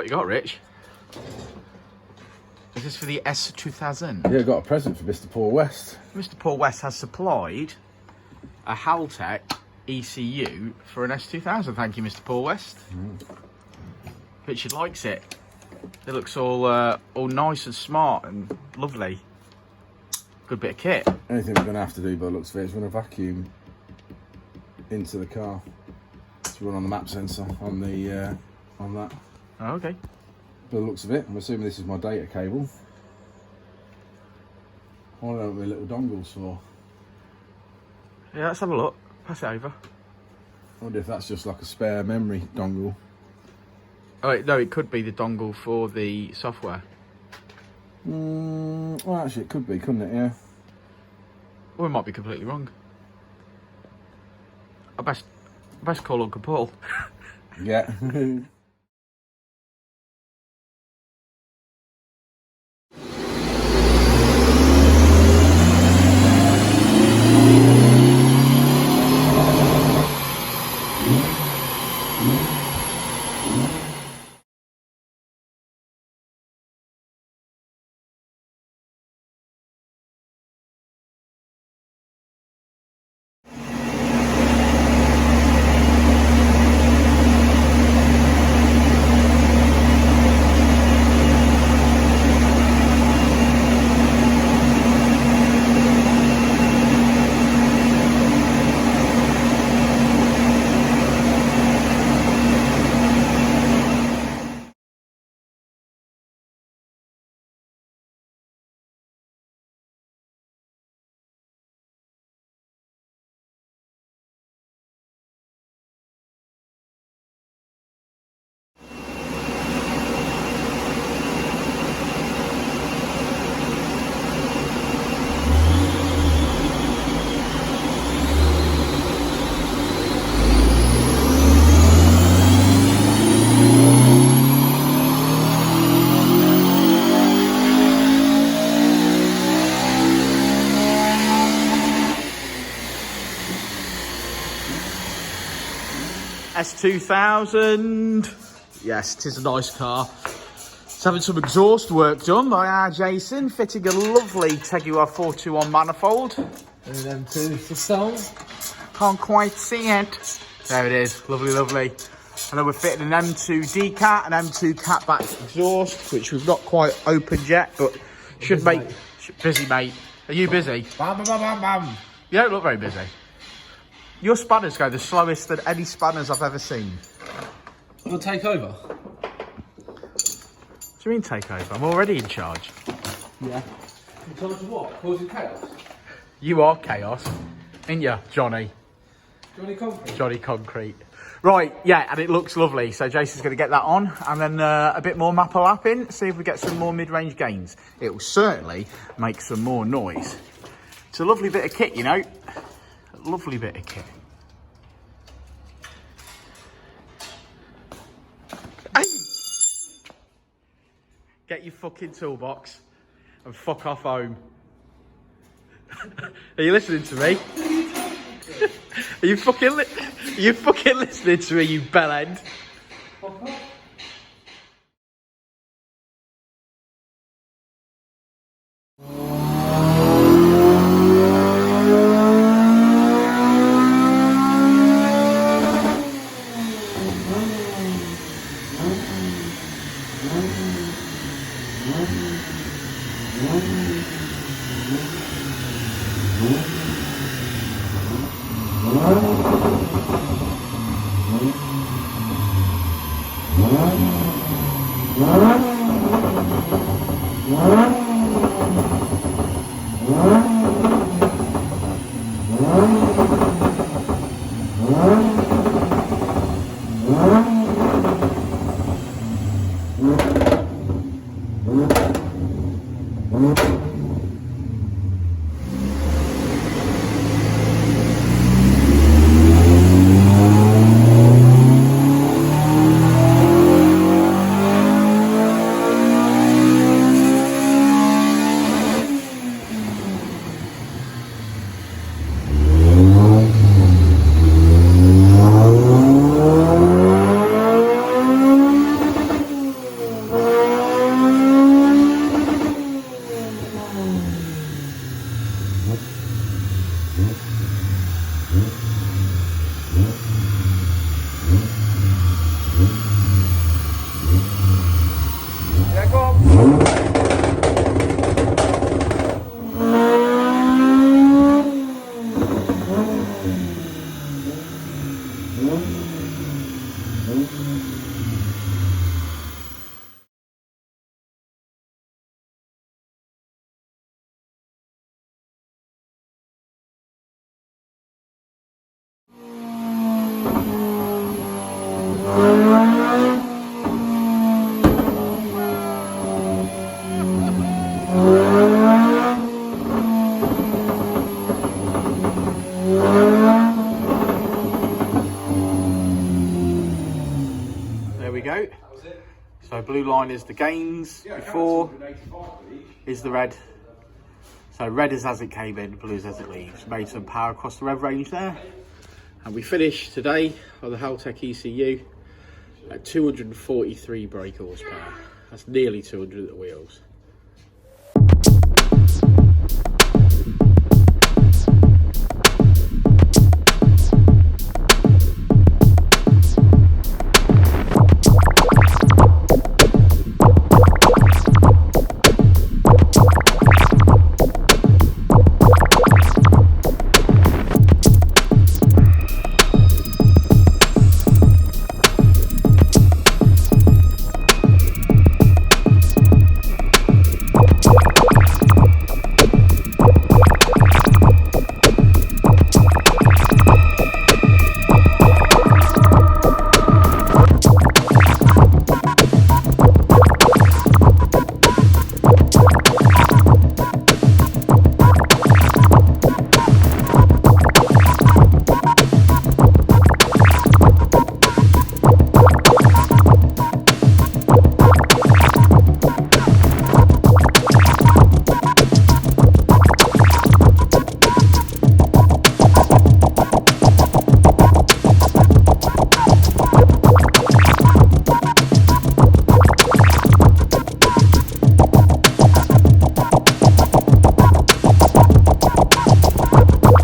What you got, Rich? Is this for the S2000? Yeah, I got a present for Mr. Paul West. Mr. Paul West has supplied a Haltech ECU for an S2000. Thank you, Mr. Paul West. Richard likes it. It looks all nice and smart and lovely. Good bit of kit. Anything we're going to have to do by the looks of it is run a vacuum into the car to run on the map sensor on the on that. Oh, okay. By the looks of it, I'm assuming this is my data cable. I don't know what my little dongle's for. Yeah, let's have a look. Pass it over. I wonder if that's just like a spare memory dongle. Oh, no, it could be the dongle for the software. Well, actually, it could be, couldn't it? Yeah. Or it might be completely wrong. I best call Uncle Paul. Yeah. S2000. Yes, it is a nice car. It's having some exhaust work done by our Jason, fitting a lovely Tegiwa 421 manifold. And them two for sale. Can't quite see it. There it is. Lovely, lovely. And then we're fitting an M2 decat, an M2 catback exhaust, which we've not quite opened yet, but should make... Busy, mate. Are you busy? Bam, bam, bam, bam. You don't look very busy. Your spanners go the slowest than any spanners I've ever seen. We'll take over. What do you mean take over? I'm already in charge. Yeah. In charge of what? Causing chaos? You are chaos, ain't ya, Johnny? Johnny Concrete? Johnny Concrete. Right, yeah, and it looks lovely. So Jason's going to get that on, and then a bit more mapper lapping, see if we get some more mid-range gains. It will certainly make some more noise. It's a lovely bit of kit, you know. A lovely bit of kit. Hey! Get your fucking toolbox and fuck off home. Are you listening to me? Are you fucking listening to me, you bellend? So blue line is the gains, before is the red. So red is as it came in, blue is as it leaves. Made some power across the rev range there. And we finished today on the Haltech ECU at 243 brake horsepower. That's nearly 200 at the wheels.